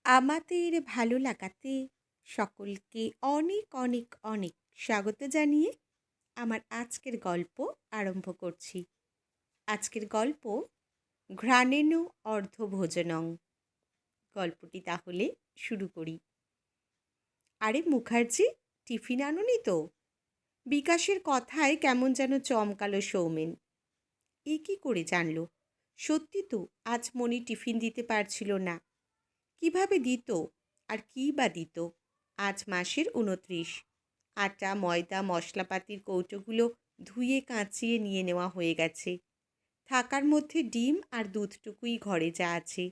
আমাদের ভালো লাগাতে সকলকে অনেক অনেক অনেক স্বাগত জানিয়ে আমার আজকের গল্প আরম্ভ করছি। আজকের গল্প ঘ্রাণেনু অর্ধভোজনং। গল্পটি তাহলে শুরু করি। আরে মুখার্জি, টিফিন আনোনি তো? বিকাশের কথায় কেমন যেন চমকালো সৌমেন। এ কী করে জানলো? সত্যি তো আজ মনি টিফিন দিতে পারছিল না। কিভাবে দিত? আর কী বা দিত? আজ মাসের ২৯। আটা, ময়দা, মশলাপাতির কৌটোগুলো ধুয়ে কাচিয়ে নিয়ে নেওয়া হয়ে গেছে। থাকার মধ্যে ডিম আর দুধটুকুই ঘরে যা আছে।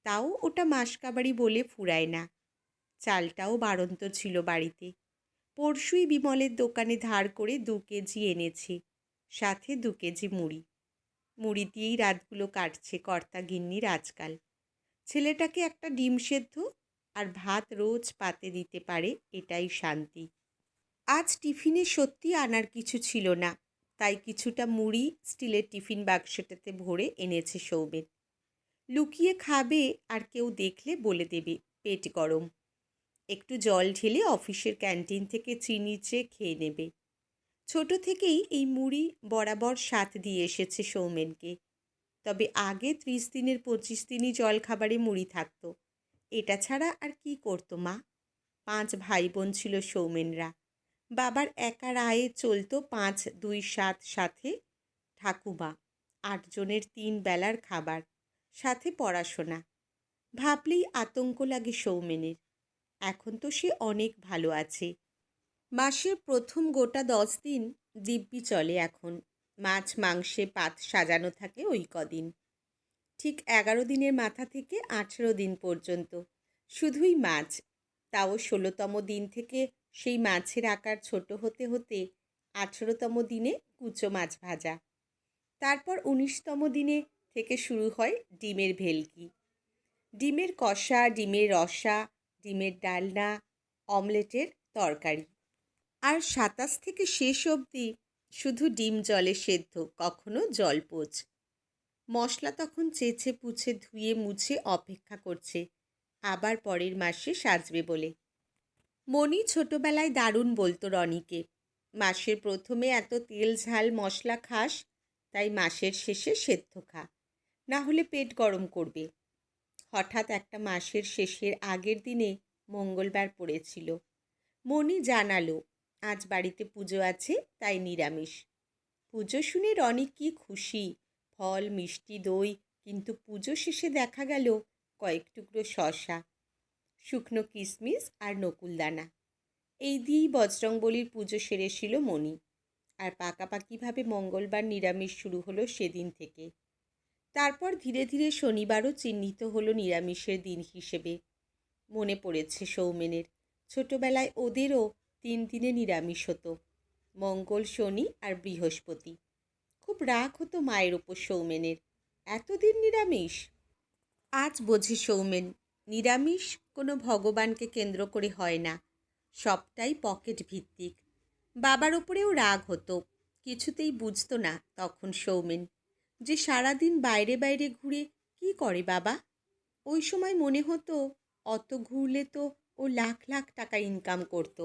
তাও ওটা মাসকাবাড়ি বলে ফুরায় না। চালটাও বাড়ন্ত ছিল বাড়িতে। পরশুই বিমলের দোকানে ধার করে ২ কেজি এনেছে, সাথে ২ কেজি মুড়ি। মুড়ি দিয়েই রাতগুলো কাটছে কর্তা গিন্নির আজকাল। ছেলেটাকে একটা ডিম সেদ্ধ আর ভাত রোজ পাতে দিতে পারে, এটাই শান্তি। আজ টিফিনে সত্যি আনার কিছু ছিল না, তাই কিছুটা মুড়ি স্টিলের টিফিন বাক্সটাতে ভরে এনেছে সৌমেন। লুকিয়ে খাবে, আর কেউ দেখলে বলে দেবে পেট গরম। একটু জল ঢেলে অফিসের ক্যান্টিন থেকে চিনি চেয়ে খেয়ে নেবে। ছোট থেকেই এই মুড়ি বরাবর সাথ দিয়ে এসেছে সৌমেনকে। তবে আগে ৩০ দিনের ২৫ দিনই জলখাবারে মুড়ি থাকতো। এটা ছাড়া আর কি করতো মা? ৫ ভাই বোন ছিল সৌমেনরা। বাবার একার আয়ে চলত ৫, ২, ৭ সাথে ঠাকুমা, ৮ জনের ৩ বেলার খাবার, সাথে পড়াশোনা। ভাবলেই আতঙ্ক লাগে সৌমেনের। এখন তো সে অনেক ভালো আছে। মাসের প্রথম গোটা ১০ দিন দিব্যি চলে এখন। মাছ মাংসে পাত সাজানো থাকে ওই কদিন। ঠিক ১১ দিনের মাথা থেকে ১৮ দিন পর্যন্ত শুধুই মাছ। তাও ১৬তম দিন থেকে সেই মাছের আকার ছোট হতে হতে ১৮তম দিনে কুচো মাছ ভাজা। তারপর ১৯তম দিনে থেকে শুরু হয় ডিমের ভেলকি, ডিমের কষা, ডিমের রসা, ডিমের ডালনা, অমলেটের তরকারি। আর ২৭ থেকে শেষ অবধি শুধু ডিম জলে সেদ্ধ, কখনো জলপোচ। মশলা তখন চেঁচে পুছে ধুয়ে মুছে অপেক্ষা করছে আবার পরের মাসে সাজবে বলে। মনি ছোটবেলায় দারুণ বলতো রনিকে, মাসের প্রথমে এত তেল ঝাল মশলা খাস, তাই মাসের শেষে সেদ্ধ খা, না হলে পেট গরম করবে। হঠাৎ একটা মাসের শেষের আগের দিনে মঙ্গলবার পড়েছিল। মনি জানালো আজ বাড়িতে পুজো আছে, তাই নিরামিষ। পুজো শুনে রনি কি খুশি, ফল মিষ্টি দই। কিন্তু পুজো শেষে দেখা গেল কয়েক টুকরো শসা, শুকনো কিশমিশ আর নকুলদানা। এই দিয়েই বজরংবলির পুজো সেরেছিল মনি। আর পাকাপাকিভাবে মঙ্গলবার নিরামিষ শুরু হলো সেদিন থেকে। তারপর ধীরে ধীরে শনিবারও চিহ্নিত হলো নিরামিষের দিন হিসেবে। মনে পড়েছে সৌমেনের, ছোটবেলায় ওদেরও ৩ দিনে নিরামিষ হতো, মঙ্গল, শনি আর বৃহস্পতি। খুব রাগ হতো মায়ের ওপর সৌমেনের, এতদিন নিরামিষ। আজ বোঝে সৌমেন, নিরামিষ কোনো ভগবানকে কেন্দ্র করে হয় না, সবটাই পকেট ভিত্তিক। বাবার ওপরেও রাগ হতো, কিছুতেই বুঝতো না তখন সৌমেন যে সারাদিন বাইরে বাইরে ঘুরে কি করে বাবা। ওই সময় মনে হতো অত ঘুরলে তো ও লাখ লাখ টাকা ইনকাম করতো।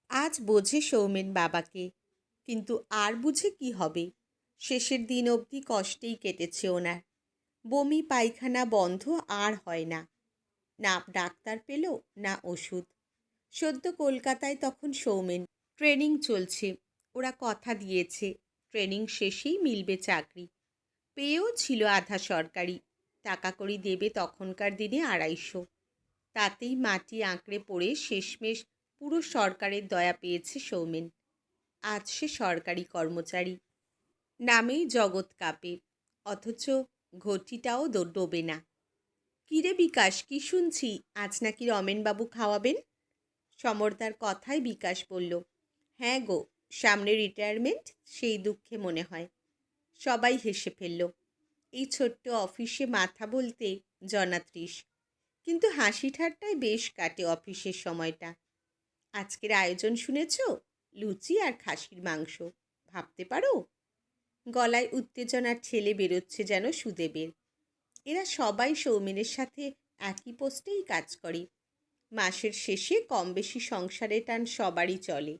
আজ বোঝে সৌমেন বাবাকে, কিন্তু আর বুঝে কি হবে। শেষের দিন অবধি কষ্টেই কেটেছে ওনার। বমি পায়খানা বন্ধ আর হয় না, না ডাক্তার পেল না ওষুধ। সদ্য কলকাতায় তখন সৌমেন, ট্রেনিং চলছে। ওরা কথা দিয়েছে ট্রেনিং শেষেই মিলবে চাকরি। পেয়েও ছিল আধা সরকারি, টাকা কড়ি দেবে তখনকার দিনে ২৫০। তাতেই মাটি আঁকড়ে পড়ে শেষমেশ পুরো সরকারের দয়া পেয়েছে সৌমেন। আজ সে সরকারি কর্মচারী, নামেই জগৎ কাঁপে, অথচ ঘটিটাও ডোবে না। কিরে বিকাশ, কি শুনছি আজ নাকি রমেনবাবু খাওয়াবেন? সমরদার কথায় বিকাশ বলল, হ্যাঁ গো, সামনে রিটায়ারমেন্ট, সেই দুঃখে মনে হয়। সবাই হেসে ফেলল। এই ছোট্ট অফিসে মাথা বলতে জনা ৩০, কিন্তু হাসি ঠাট্টায় বেশ কাটে অফিসের সময়টা। আজকের আয়োজন শুনেছ? লুচি আর খাসির মাংস, ভাবতে পারো? গলায় উত্তেজনার ছেলে বেরোচ্ছে যেন সুদেবের। এরা সবাই সৌমেনের সাথে একই পোস্টেই কাজ করে। মাসের শেষে কম বেশি সংসারে টান সবারই চলে।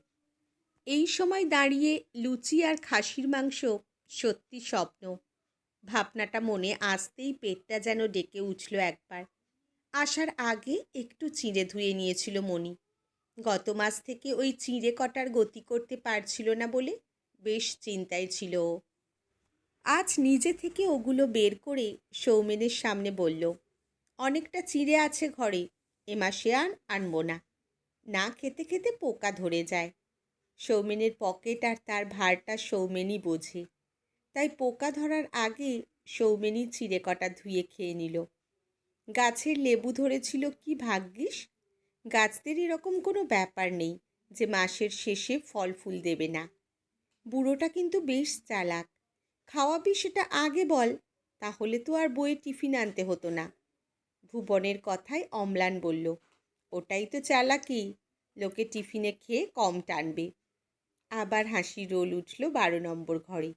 এই সময় দাঁড়িয়ে লুচি আর খাসির মাংস সত্যি স্বপ্ন। ভাবনাটা মনে আসতেই পেটটা যেন ডেকে উঠল একবার। আসার আগে একটু চিঁড়ে ধুয়ে নিয়েছিল মণি। গত মাস থেকে ওই চিঁড়ে কটার গতি করতে পারছিল না বলে বেশ চিন্তায় ছিল ও। আজ নিজে থেকে ওগুলো বের করে সৌমেনের সামনে বলল, অনেকটা চিঁড়ে আছে ঘরে, এ মাসে আর আনবো না। না খেতে খেতে পোকা ধরে যায়। সৌমেনের পকেট আর তার ভারটা সৌমেনই বোঝে। তাই পোকা ধরার আগে সৌমেনই চিঁড়ে কটা ধুয়ে খেয়ে নিল। গাছের লেবু ধরেছিল কি ভাগ্যিস। গাছদের এরকম কোনো ব্যাপার নেই যে মাসের শেষে ফল ফুল দেবে না। বুড়োটা কিন্তু বেশ চালাক। খাওয়াবি সেটা আগে বল, তাহলে তো আর বইয়ে টিফিন আনতে হতো না। ভুবনের কথায় অম্লান বলল, ওটাই তো চালাকি, লোকে টিফিনে খেয়ে কম টানবে। আবার হাসি রোল উঠল 12 নম্বর ঘরে।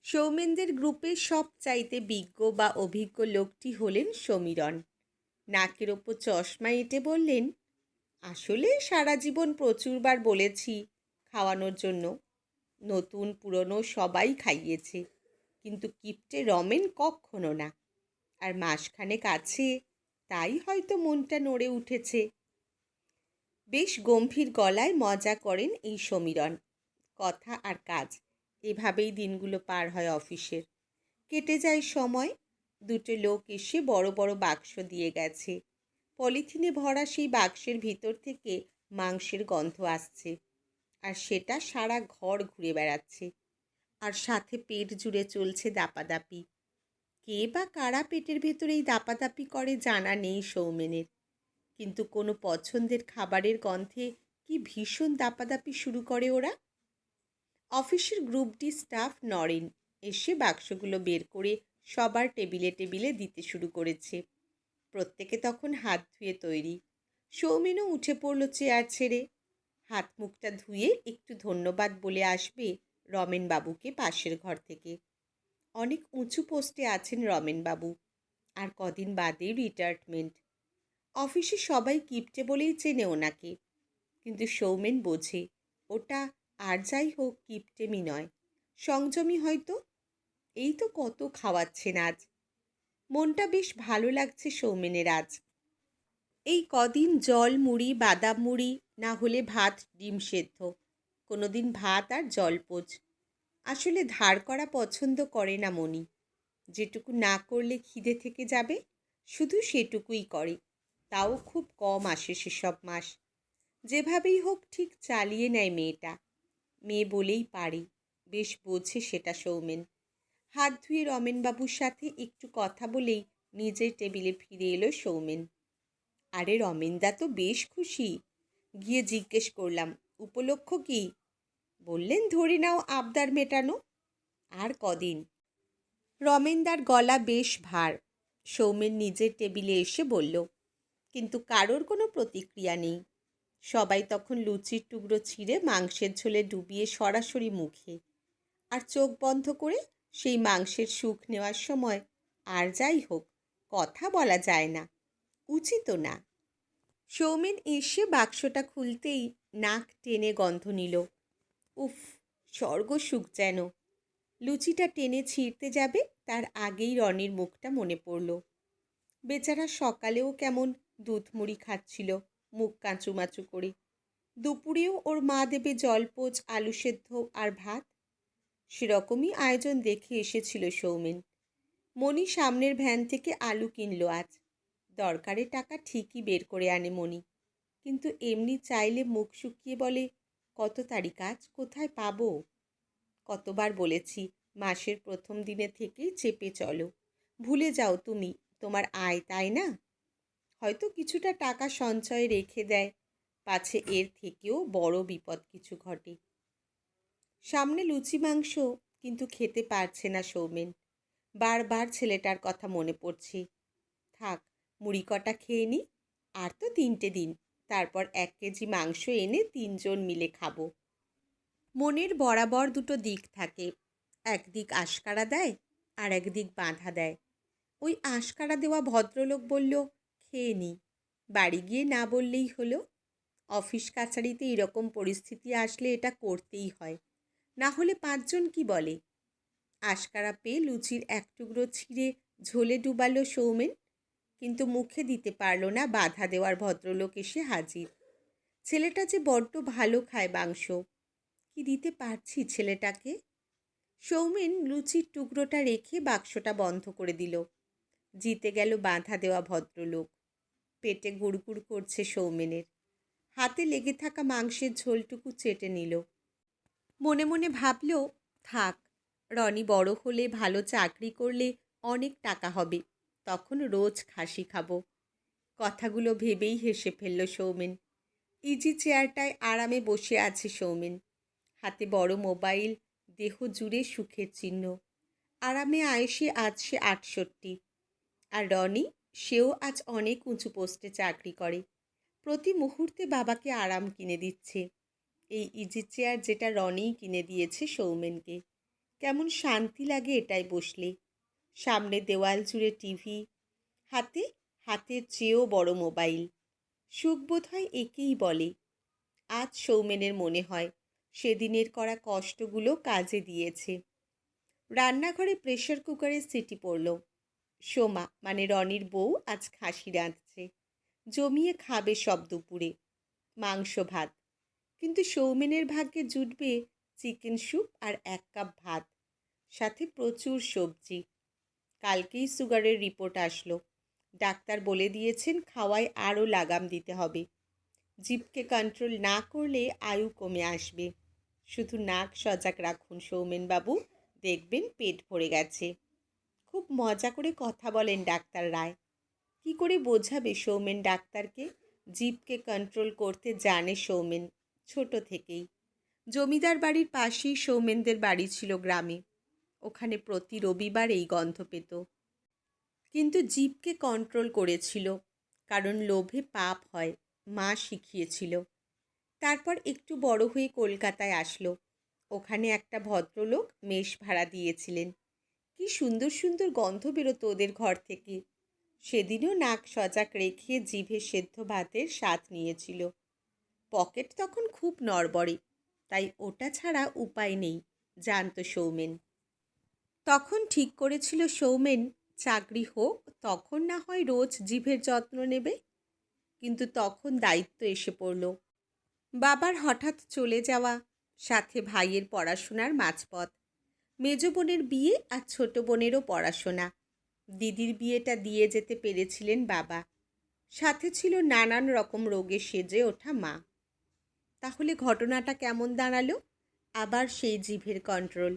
সৌমেনদের গ্রুপের সবচাইতে বিজ্ঞ বা অভিজ্ঞ লোকটি হলেন সমীরণ। নাকের ওপর চশমা এঁটে বললেন, আসলে সারা জীবন প্রচুরবার বলেছি খাওয়ানোর জন্য, নতুন পুরনো সবাই খাইয়েছে, কিন্তু কিপ্টে রমেন কখনো না। আর মাসখানেক আছে, তাই হয়তো মনটা নড়ে উঠেছে। বেশ গম্ভীর গলায় মজা করেন এই সমীরণ। কথা আর কাজ এভাবেই দিনগুলো পার হয় অফিসের। কেটে যায় সময়। দুটো লোক এসে বড় বড় বাক্স দিয়ে গেছে। পলিথিনে ভরা সেই বাক্সের ভিতর থেকে মাংসের গন্ধ আসছে, আর সেটা সারা ঘর ঘুরে বেড়াচ্ছে। আর সাথে পেট জুড়ে চলছে দাপাদাপি। কে বা কারা পেটের ভেতর এই দাপাদাপি করে জানা নেই সৌমেনের, কিন্তু কোনো পছন্দের খাবারের গন্ধে কি ভীষণ দাপাদাপি শুরু করে ওরা। অফিসের গ্রুপ ডি স্টাফ নরেন এসে বাক্সগুলো বের করে সবার টেবিলে টেবিলে দিতে শুরু করেছে। প্রত্যেকে তখন হাত ধুয়ে তৈরি। সৌমেনও উঠে পড়ল চেয়ার ছেড়ে। হাত মুখটা ধুয়ে একটু ধন্যবাদ বলে আসবে রমেনবাবুকে পাশের ঘর থেকে। অনেক উঁচু পোস্টে আছেন রমেনবাবু, আর কদিন বাদেই রিটায়ারমেন্ট। অফিসে সবাই কিপ্টে বলেই চেনে ওনাকে, কিন্তু সৌমেন বোঝে ওটা আর যাই হোক কিপ্টেমি নয়, সংযমী হয়তো। এই তো কত খাওয়াচ্ছেন আজ। মনটা বেশ ভালো লাগছে সৌমেনের আজ। এই কদিন জল মুড়ি, বাদাম মুড়ি, না হলে ভাত ডিম সেদ্ধ, কোনোদিন ভাত আর জলপোজ। আসলে ধার করা পছন্দ করে না মনি। যেটুকু না করলে খিদে থেকে যাবে শুধু সেটুকুই করে, তাও খুব কম আসে সেসব মাস। যেভাবেই হোক ঠিক চালিয়ে নেয় মেয়েটা। মেয়ে বলেই পারে, বেশ বোঝে সেটা সৌমেন। হাত ধুয়ে রমেনবাবুর সাথে একটু কথা বলেই নিজের টেবিলে ফিরে এলো সৌমেন। আরে রমেনদা তো বেশ খুশি। গিয়ে জিজ্ঞেস করলাম, উপলক্ষ কি? বললেন ধরে নাও আবদার মেটানো। আর কদিন। রমেনদার গলা বেশ ভার। সৌমেন নিজের টেবিলে এসে বলল, কিন্তু কারোর কোনো প্রতিক্রিয়া নেই। সবাই তখন লুচির টুকরো ছিঁড়ে মাংসের ঝোলে ডুবিয়ে সরাসরি মুখে, আর চোখ বন্ধ করে সেই মাংসের সুখ নেওয়ার সময় আর যাই হোক কথা বলা যায় না, উচিতও না। সৌমেন এসে বাক্সটা খুলতেই নাক টেনে গন্ধ নিল। উফ, স্বর্গ সুখ যেন। লুচিটা টেনে ছিঁড়তে যাবে তার আগেই রনির মুখটা মনে পড়ল। বেচারা সকালেও কেমন দুধ মুড়ি খাচ্ছিল মুখ কাঁচুমাচু করে। দুপুরেও ওর মা দেবে জলপোজ, আলু সেদ্ধ আর ভাত। সেরকমই আয়োজন দেখে এসেছিল সৌমেন। মণি সামনের ভ্যান থেকে আলু কিনলো আজ। দরকারে টাকা ঠিকই বের করে আনে মণি, কিন্তু এমনি চাইলে মুখ শুকিয়ে বলে, কত তারিখ আজ, কোথায় পাবো? কতবার বলেছি মাসের প্রথম দিনে থেকেই চেপে চলো, ভুলে যাও তুমি তোমার আয়, তাই না? হয়তো কিছুটা টাকা সঞ্চয়ে রেখে দেয়, পাছে এর থেকেও বড় বিপদ কিছু ঘটে। সামনে লুচি মাংস, কিন্তু খেতে পারছে না সৌমেন। বারবার ছেলেটার কথা মনে পড়ছে। থাক, মুড়ি কটা খেয়ে নি, আর তো 3টে দিন, তারপর 1 কেজি মাংস এনে 3 জন মিলে খাবো। মনের বরাবর দুটো দিক থাকে, একদিক আশকারা দেয় আর একদিক বাঁধা দেয়। ওই আশকারা দেওয়া ভদ্রলোক বলল, খেয়ে নিই, বাড়ি গিয়ে না বললেই হলো। অফিস কাছারিতে এরকম পরিস্থিতি আসলে এটা করতেই হয়, না হলে 5 জন কি বলে। আশকারা পেয়ে লুচির এক টুকরো ছিঁড়ে ঝোলে ডুবালো সৌমেন, কিন্তু মুখে দিতে পারল না, বাধা দেওয়ার ভদ্রলোক এসে হাজির। ছেলেটা যে বড্ড ভালো খায় মাংস, কি দিতে পারছি ছেলেটাকে। সৌমেন লুচির টুকরোটা রেখে বাক্সটা বন্ধ করে দিল। জিতে গেল বাধা দেওয়া ভদ্রলোক। পেটে গুড়গুড় করছে সৌমেনের। হাতে লেগে থাকা মাংসের ঝোলটুকু চেটে নিল। মনে মনে ভাবল, থাক, রনি বড় হলে, ভালো চাকরি করলে অনেক টাকা হবে, তখন রোজ খাসি খাবো। কথাগুলো ভেবেই হেসে ফেলল সৌমেন। ইজি চেয়ারটায় আরামে বসে আছে সৌমেন। হাতে বড় মোবাইল, দেহ জুড়ে সুখের চিহ্ন। আরামে আয়েসে আজ সে 68। আর রনি, সেও আজ অনেক উঁচু পোস্টে চাকরি করে। প্রতি মুহূর্তে বাবাকে আরাম কিনে দিচ্ছে। এই ইজি চেয়ার যেটা রনিই কিনে দিয়েছে সৌমেনকে। কেমন শান্তি লাগে এটাই বসলে। সামনে দেওয়াল জুড়ে টিভি, হাতে হাতের চেয়েও বড় মোবাইল। সুখ বোধ হয় একেই বলে। আজ সৌমেনের মনে হয় সেদিনের করা কষ্টগুলো কাজে দিয়েছে। রান্নাঘরে প্রেশার কুকারের সিটি পড়ল। সোমা মানে রনির বউ আজ খাসি রাঁধছে। জমিয়ে খাবে সব দুপুরে। মাংস ভাত। কিন্তু সৌমেনের ভাগ্যে জুটবে চিকেন স্যুপ আর 1 কাপ ভাত, সাথে প্রচুর সবজি। কালকেই সুগারের রিপোর্ট আসলো। ডাক্তার বলে দিয়েছেন খাওয়ায় আরও লাগাম দিতে হবে। জিভকে কন্ট্রোল না করলে আয়ু কমে আসবে। শুধু নাক সজাগ রাখুন সৌমেনবাবু, দেখবেন পেট ভরে গেছে। খুব মজা করে কথা বলেন ডাক্তার রায়। কি করে বোঝাবে সৌমেন ডাক্তারকে? জিভকে কন্ট্রোল করতে জানে সৌমেন ছোট থেকেই। জমিদার বাড়ির পাশেই সৌমেনদের বাড়ি ছিল গ্রামে। ওখানে প্রতি রবিবার এই গন্ধ পেত। কিন্তু জিভকে কন্ট্রোল করেছিল, কারণ লোভে পাপ হয়, মা শিখিয়েছিল। তারপর একটু বড় হয়ে কলকাতায় আসলো। ওখানে একটা ভদ্রলোক মেস ভাড়া দিয়েছিলেন। কি সুন্দর সুন্দর গন্ধ বেরোতো ওদের ঘর থেকে। সেদিনও নাক সজাগ রেখে জিভে সেদ্ধ ভাতের স্বাদ নিয়েছিল। পকেট তখন খুব নড়বড়ে, তাই ওটা ছাড়া উপায় নেই, জানতো সৌমেন। তখন ঠিক করেছিল সৌমেন, চাকরি হোক, তখন না হয় রোজ জিভের যত্ন নেবে। কিন্তু তখন দায়িত্ব এসে পড়ল। বাবার হঠাৎ চলে যাওয়া, সাথে ভাইয়ের পড়াশোনার মাঝপথ, মেজ বোনের বিয়ে আর ছোট বোনেরও পড়াশোনা। দিদির বিয়েটা দিয়ে যেতে পেরেছিলেন বাবা। সাথে ছিল নানান রকম রোগে সেজে ওঠা মা। তাহলে ঘটনাটা কেমন দাঁড়ালো? আবার সেই জিভের কন্ট্রোল।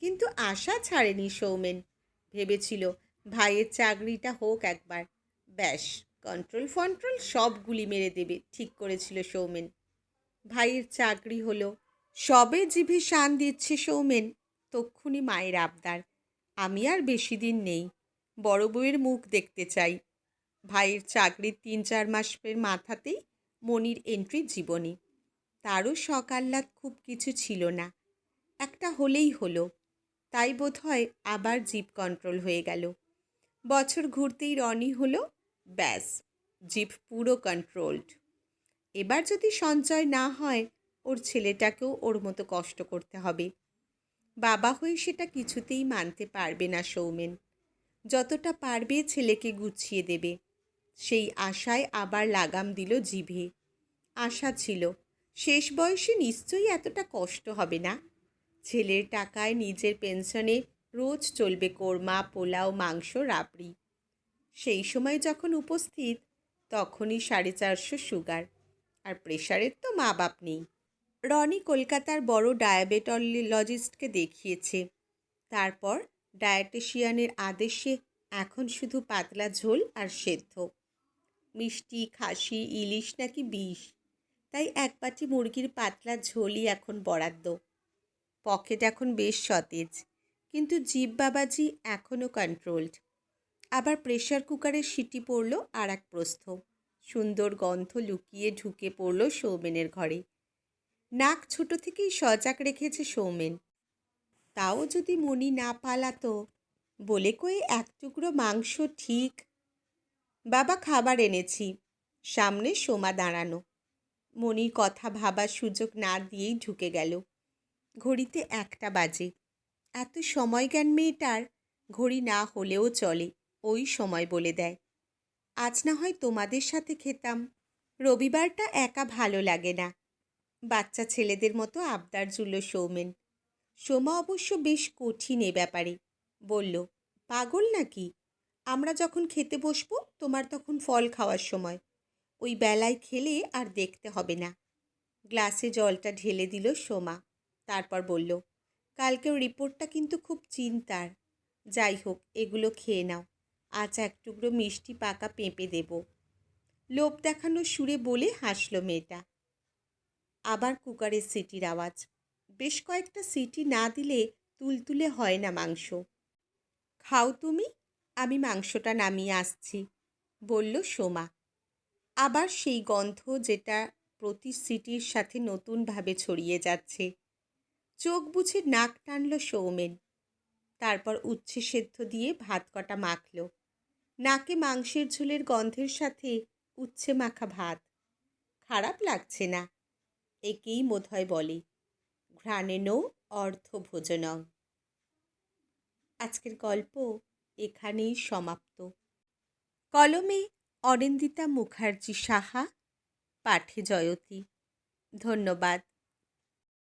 কিন্তু আশা ছাড়েনি সৌমেন। ভেবেছিল ভাইয়ের চাকরিটা হোক একবার, ব্যাস কন্ট্রোল ফন্ট্রোল সব গুলি মেরে দেবে, ঠিক করেছিল সৌমেন। ভাইয়ের চাকরি হলো। সবে জিভে শান দিচ্ছে সৌমেন, তক্ষুনি মায়ের আবদার, আমি আর বেশি দিন নেই, বড় বউয়ের মুখ দেখতে চাই। ভাইয়ের চাকরির 3-4 মাসের মাথাতেই মনির এন্ট্রি জীবনে। তারও শখ আহ্লাদ খুব কিছু ছিল না, একটা হলেই হলো। তাই বোধ হয় আবার জিভ কন্ট্রোল হয়ে গেল। বছর ঘুরতেই রনি হলো, ব্যাস জিভ পুরো কন্ট্রোলড। এবার যদি সঞ্চয় না হয়, ওর ছেলেটাকেও ওর মতো কষ্ট করতে হবে। বাবা হয়ে সেটা কিছুতেই মানতে পারবে না সৌমেন। যতটা পারবে ছেলেকে গুছিয়ে দেবে, সেই আশায় আবার লাগাম দিল জিভে। আশা ছিল শেষ বয়সে নিশ্চয়ই এতটা কষ্ট হবে না। ছেলের টাকায় নিজের পেনশনে রোজ চলবে কোরমা, পোলাও, মাংস, রাবড়ি। সেই সময় যখন উপস্থিত, তখনই 450 সুগার, আর প্রেশারের তো মা বাপ নেই। রনি কলকাতার বড় ডায়াবেটোলজিস্টকে দেখিয়েছে। তারপর ডায়েটিশিয়ানের আদেশে এখন শুধু পাতলা ঝোল আর সেদ্ধ। মিষ্টি, খাসি, ইলিশ নাকি বিষ, তাই 1 বাটি মুরগির পাতলা ঝোলই এখন বরাদ্দ। পকেট এখন বেশ সতেজ, কিন্তু জিভ বাবাজি এখনও কন্ট্রোলড। আবার প্রেশার কুকারের সিটি পড়ল আর এক প্রস্থ। সুন্দর গন্ধ লুকিয়ে ঢুকে পড়ল সৌমেনের ঘরে। নাক ছোট থেকেই সজাগ রেখেছে সৌমেন। তাও যদি মনি না পালাতো, বলে কয়ে 1 টুকরো মাংস ঠিক। বাবা খাবার এনেছি। সামনে সোমা দাঁড়ানো। মনির কথা ভাবার সুযোগ না দিয়েই ঢুকে গেল। ঘড়িতে 1টা বাজে। এত সময়জ্ঞান মেয়েটার। ঘড়ি না হলেও চলে, ওই সময় বলে দেয়। আজ না হয় তোমাদের সাথে খেতাম। রবিবারটা একা ভালো লাগে না। বাচ্চা ছেলেদের মতো আবদার জুড়ল সৌমেন। সোমা অবশ্য বেশ কঠিন এ ব্যাপারে। বলল, পাগল নাকি? আমরা যখন খেতে বসবো তোমার তখন ফল খাওয়ার সময়। ওই বেলায় খেলে আর দেখতে হবে না। গ্লাসে জলটা ঢেলে দিল সোমা। তারপর বলল, কালকের রিপোর্টটা কিন্তু খুব চিন্তার। যাই হোক, এগুলো খেয়ে নাও। আজ এক টুকরো মিষ্টি পাকা পেঁপে দেব। লোভ দেখানোর সুরে বলে হাসল মেয়েটা। আবার কুকারের সিটির আওয়াজ। বেশ কয়েকটা সিটি না দিলে তুলতুলে হয় না মাংস। খাও তুমি, আমি মাংসটা নামিয়ে আসছি, বলল সোমা। আবার সেই গন্ধ যেটা প্রতি সিটির সাথে নতুনভাবে ছড়িয়ে যাচ্ছে। চোখ বুজে নাক টানল সৌমেন। তারপর উচ্ছে সেদ্ধ দিয়ে ভাত কটা মাখল। নাকে মাংসের ঝোলের গন্ধের সাথে উচ্ছে মাখা ভাত। খারাপ লাগছে না। একেই বোধহয় বলে ঘ্রাণেনও অর্ধভোজনং। আজকের গল্প এখানেই সমাপ্ত। কলমে অরিন্দিতা মুখার্জি সাহা, পাঠে জয়তী। ধন্যবাদ।